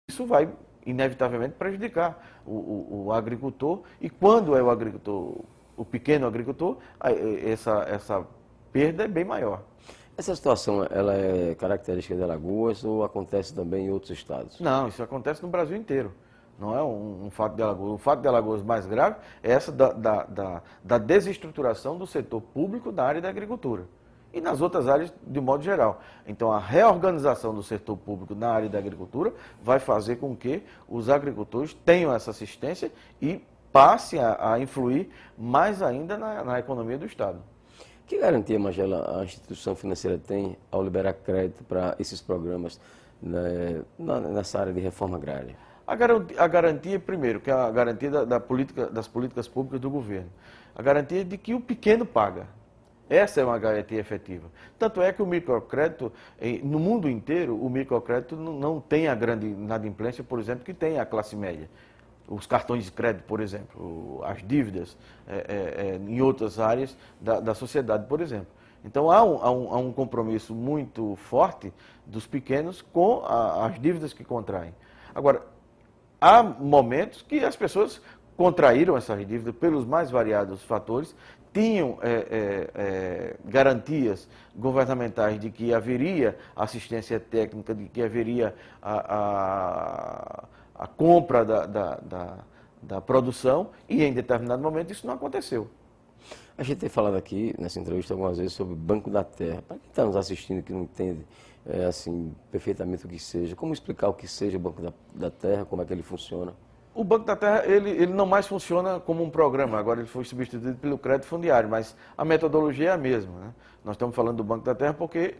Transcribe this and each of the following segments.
isso vai inevitavelmente prejudicar o agricultor, e quando é o agricultor, o pequeno agricultor, essa perda é bem maior. Essa situação, ela é característica de Alagoas ou acontece também em outros estados? Não, isso acontece no Brasil inteiro. Não é um fato de Alagoas. O fato de Alagoas mais grave é essa da desestruturação do setor público da área da agricultura. E nas outras áreas, de modo geral. Então, a reorganização do setor público na área da agricultura vai fazer com que os agricultores tenham essa assistência e passem a influir mais ainda na economia do Estado. Que garantia, Magela, a instituição financeira tem ao liberar crédito para esses programas, né, nessa área de reforma agrária? A garantia, primeiro, que é a garantia das políticas públicas do governo. A garantia de que o pequeno paga. Essa é uma garantia efetiva. Tanto é que o microcrédito, no mundo inteiro, o microcrédito não tem a grande inadimplência, por exemplo, que tem a classe média. Os cartões de crédito, por exemplo, as dívidas em outras áreas da sociedade, por exemplo. Então, há um compromisso muito forte dos pequenos com as dívidas que contraem. Agora, há momentos que as pessoas contraíram essas dívidas pelos mais variados fatores, tinham garantias governamentais de que haveria assistência técnica, de que haveria a compra da produção, e em determinado momento isso não aconteceu. A gente tem falado aqui, nessa entrevista, algumas vezes sobre o Banco da Terra. Para quem está nos assistindo que não entende assim, perfeitamente o que seja, como explicar o que seja o Banco da Terra, como é que ele funciona? O Banco da Terra, ele não mais funciona como um programa, agora ele foi substituído pelo crédito fundiário, mas a metodologia é a mesma, né? Nós estamos falando do Banco da Terra porque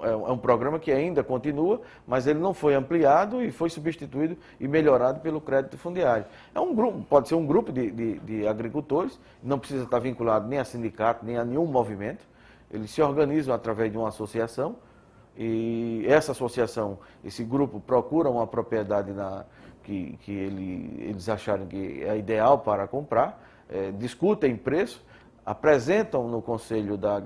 é um programa que ainda continua, mas ele não foi ampliado e foi substituído e melhorado pelo crédito fundiário. É um grupo, pode ser um grupo de agricultores, não precisa estar vinculado nem a sindicato, nem a nenhum movimento, eles se organizam através de uma associação, e essa associação, esse grupo procura uma propriedade que eles acharem que é ideal para comprar, discutem preço, apresentam no Conselho da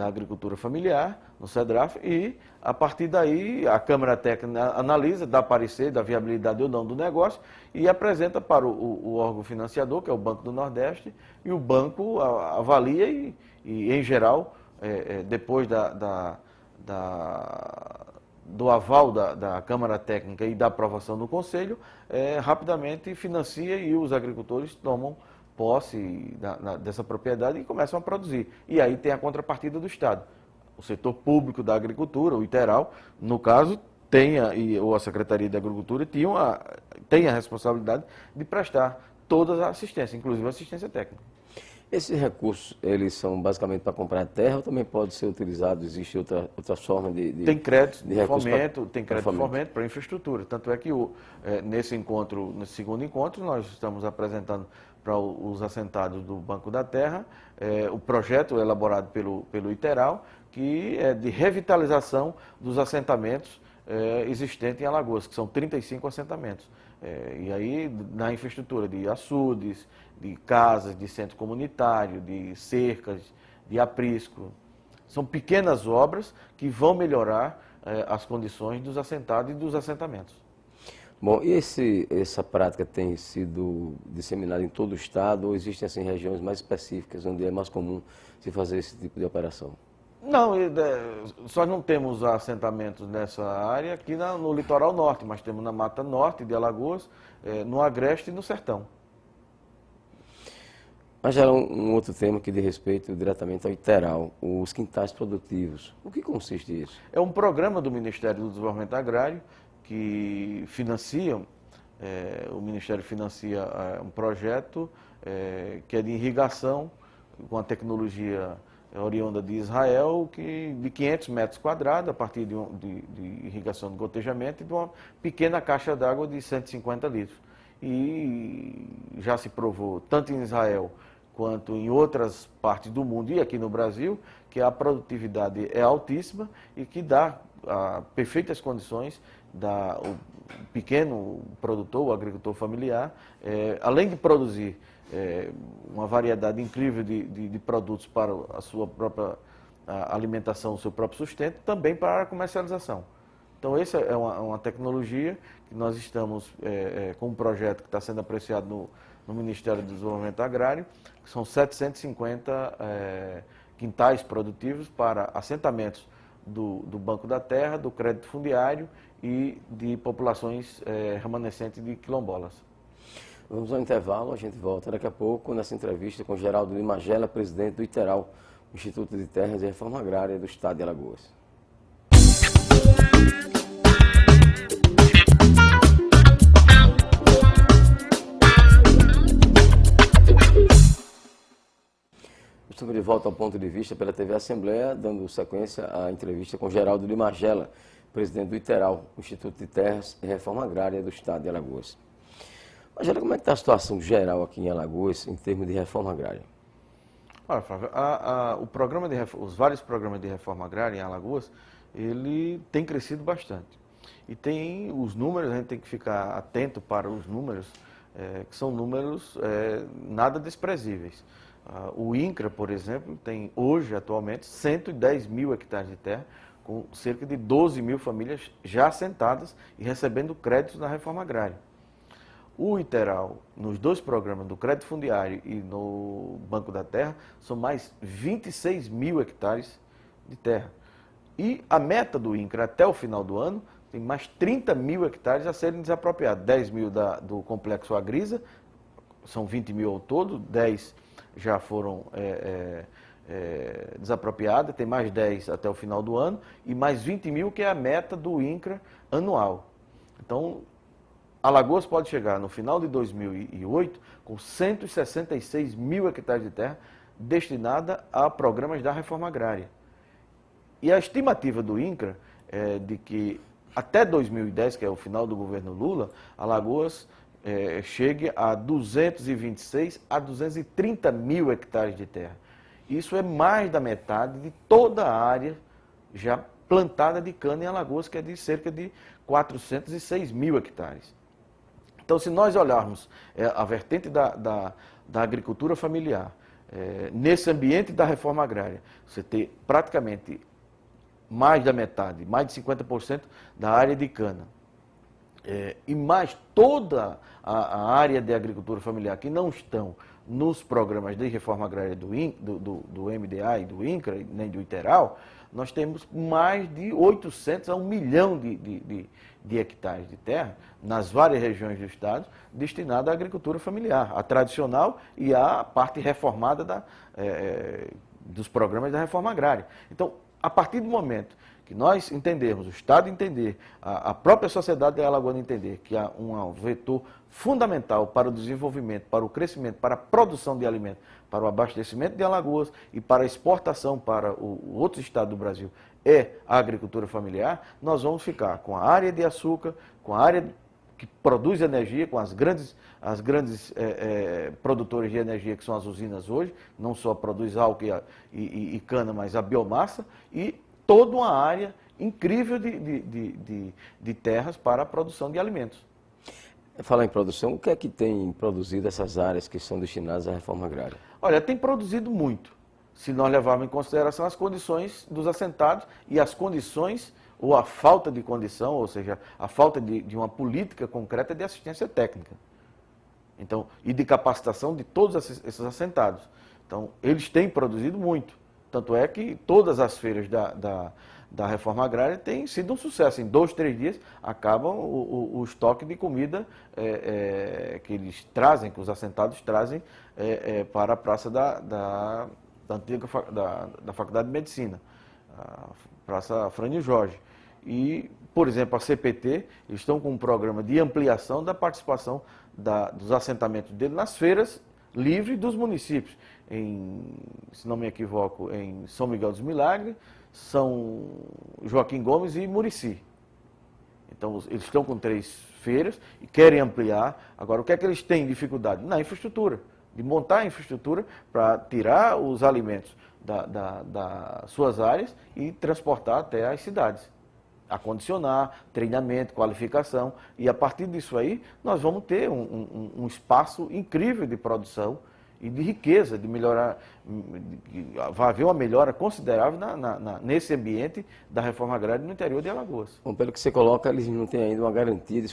Agricultura Familiar, no CEDRAF, e a partir daí a Câmara Técnica analisa, dá parecer da viabilidade ou não do negócio e apresenta para o órgão financiador, que é o Banco do Nordeste, e o banco avalia e em geral, depois do aval da Câmara Técnica e da aprovação do Conselho, rapidamente financia e os agricultores tomam posse dessa propriedade e começam a produzir. E aí tem a contrapartida do Estado. O setor público da agricultura, o ITERAL, no caso, ou a Secretaria de Agricultura, tem a responsabilidade de prestar toda a assistência, inclusive a assistência técnica. Esses recursos, eles são basicamente para comprar terra ou também pode ser utilizado, existe outra forma de Tem crédito de recursos fomento, tem crédito de fomento para infraestrutura. Tanto é que nesse segundo encontro, nós estamos apresentando para os assentados do Banco da Terra o projeto elaborado pelo ITERAL, que é de revitalização dos assentamentos existentes em Alagoas, que são 35 assentamentos. E aí, na infraestrutura de açudes, de casas, de centro comunitário, de cercas, de aprisco. São pequenas obras que vão melhorar as condições dos assentados e dos assentamentos. Bom, e essa prática tem sido disseminada em todo o estado ou existem assim, regiões mais específicas onde é mais comum se fazer esse tipo de operação? Não, só não temos assentamentos nessa área aqui no litoral norte, mas temos na Mata Norte de Alagoas, no Agreste e no Sertão. Mas já um outro tema que diz respeito diretamente ao ITERAL, os quintais produtivos. O que consiste isso? É um programa do Ministério do Desenvolvimento Agrário que o Ministério financia um projeto que é de irrigação com a tecnologia oriunda de Israel, de 500 metros quadrados, a partir de irrigação de gotejamento e de uma pequena caixa d'água de 150 litros. E já se provou, tanto em Israel quanto em outras partes do mundo e aqui no Brasil, que a produtividade é altíssima e que dá perfeitas condições o pequeno produtor, o agricultor familiar, além de produzir uma variedade incrível de produtos para a sua própria alimentação, o seu próprio sustento, também para a comercialização. Então, essa é uma tecnologia que nós estamos com um projeto que está sendo apreciado no Ministério do Desenvolvimento Agrário, que são 750 quintais produtivos para assentamentos do Banco da Terra, do crédito fundiário e de populações remanescentes de quilombolas. Vamos ao intervalo, a gente volta daqui a pouco nessa entrevista com Geraldo Lima Magela, presidente do ITERAL, Instituto de Terras e Reforma Agrária do Estado de Alagoas. Estamos de volta ao Ponto de Vista pela TV Assembleia, dando sequência à entrevista com Geraldo Lima Magela, presidente do ITERAL, Instituto de Terras e Reforma Agrária do Estado de Alagoas. Magela, como é que está a situação geral aqui em Alagoas em termos de reforma agrária? Olha, Flávio, os vários programas de reforma agrária em Alagoas, ele tem crescido bastante. E tem os números, a gente tem que ficar atento para os números, que são números nada desprezíveis. O INCRA, por exemplo, tem hoje, atualmente, 110 mil hectares de terra, com cerca de 12 mil famílias já assentadas e recebendo créditos na reforma agrária. O ITERAL, nos dois programas, do crédito fundiário e no Banco da Terra, são mais 26 mil hectares de terra. E a meta do INCRA até o final do ano tem mais 30 mil hectares a serem desapropriados. 10 mil do Complexo Agrisa, são 20 mil ao todo, 10 já foram desapropriadas, tem mais 10 até o final do ano, e mais 20 mil que é a meta do INCRA anual. Então, Alagoas pode chegar no final de 2008 com 166 mil hectares de terra destinada a programas da reforma agrária. E a estimativa do INCRA é de que até 2010, que é o final do governo Lula, Alagoas chegue a 226 a 230 mil hectares de terra. Isso é mais da metade de toda a área já plantada de cana em Alagoas, que é de cerca de 406 mil hectares. Então, se nós olharmos a vertente da agricultura familiar, nesse ambiente da reforma agrária, você ter praticamente mais da metade, mais de 50% da área de cana, e mais toda a área de agricultura familiar que não estão nos programas de reforma agrária do MDA e do INCRA, nem do ITERAL, nós temos mais de 800 a 1 milhão de hectares de terra nas várias regiões do estado destinada à agricultura familiar, a tradicional e à parte reformada dos programas da reforma agrária. Então, a partir do momento que nós entendermos, o Estado entender, a própria sociedade de Alagoas entender que há um vetor fundamental para o desenvolvimento, para o crescimento, para a produção de alimentos, para o abastecimento de Alagoas e para a exportação para outros estados do Brasil, é a agricultura familiar, nós vamos ficar com a área de açúcar, com a área que produz energia, com as grandes produtores de energia que são as usinas hoje, não só produz álcool e cana, mas a biomassa, e toda uma área incrível de terras para a produção de alimentos. Falar em produção, o que é que tem produzido essas áreas que são destinadas à reforma agrária? Olha, tem produzido muito, se nós levarmos em consideração as condições dos assentados e as condições, ou a falta de condição, ou seja, a falta de uma política concreta de assistência técnica. Então, e de capacitação de todos esses assentados. Então, eles têm produzido muito. Tanto é que todas as feiras da reforma agrária têm sido um sucesso. Em 2, 3 dias acabam o estoque de comida que eles trazem, que os assentados trazem para a praça da Faculdade de Medicina, a Praça Frânio Jorge. E, por exemplo, a CPT, eles estão com um programa de ampliação da participação dos assentamentos dele nas feiras livres dos municípios. Se não me equivoco, em São Miguel dos Milagres, São Joaquim Gomes e Murici. Então, eles estão com 3 feiras e querem ampliar. Agora, o que é que eles têm dificuldade? Na infraestrutura, de montar a infraestrutura para tirar os alimentos das suas áreas e transportar até as cidades. Acondicionar, treinamento, qualificação, e a partir disso aí nós vamos ter um espaço incrível de produção e de riqueza, de melhorar, vai haver uma melhora considerável nesse ambiente da reforma agrária no interior de Alagoas. Bom, pelo que você coloca, eles não têm ainda uma garantia de